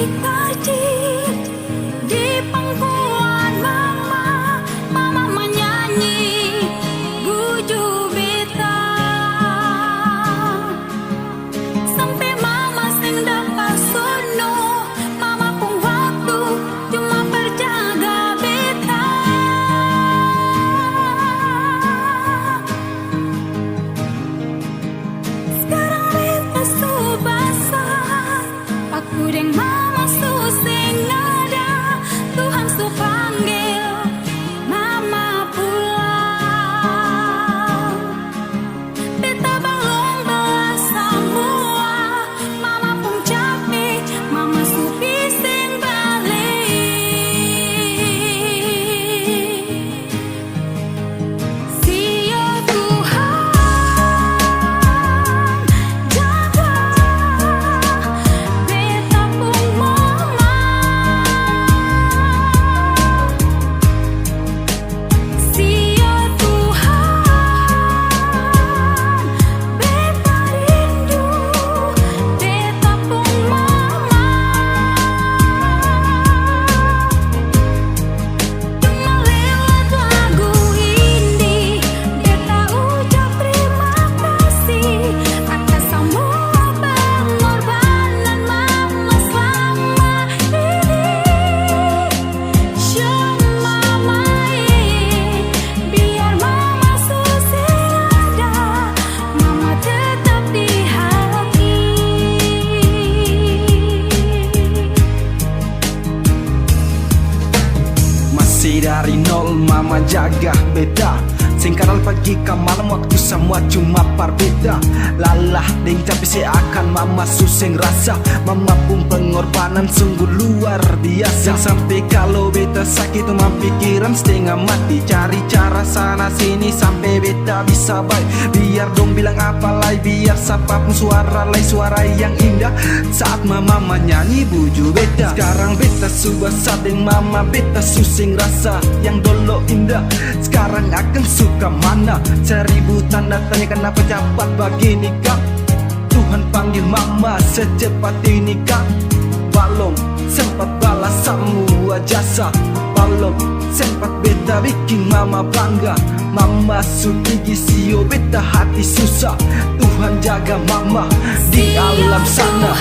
dikaji di pangkuan mama, mama menyanyi buju beta sampai mama sing dapat sono, mama pun waktu cuma berjaga beta. Sekarang beta subasa, aku deng mama suseng ada, Tuhan su panggil mama pulang. Beta belum balas semua, mama pun capek, mama su bising balik. Sio Tuhan jaga beta pun mama. Sio Tuhan beta rindu beta pun mama. Cuma lewat lagu ini beta ucap terima kasih atas semua pengorbanan mama selama ini. Show mama biar mama susah ada, mama tetap di hati. Masih dari nol mama jaga beta, sing kanal pagi ke malam waktu semua cuma berbeda. Lalah ding tapi seakan mama suseng rasa, mama pun pengorbanan sungguh luar biasa. Sampai kalau beta sakit cuma pikiran setengah mati, cari cara sana sini sampai beta bisa baik. Biar dong bilang apa lagi, biar siapapun suara lagi suara yang indah saat mama menyanyi buju beta. Sekarang beta subasa deng mama beta susing rasa yang dulu indah, sekarang akan suka mana? Seribu tanda tanya kenapa cepat begini kak? Tuhan panggil mama secepat ini kak. Belum sempat balas semua jasa, belum sempat beta bikin mama bangga. Mama sutigi sio beta hati susah, Tuhan jaga mama di alam sana.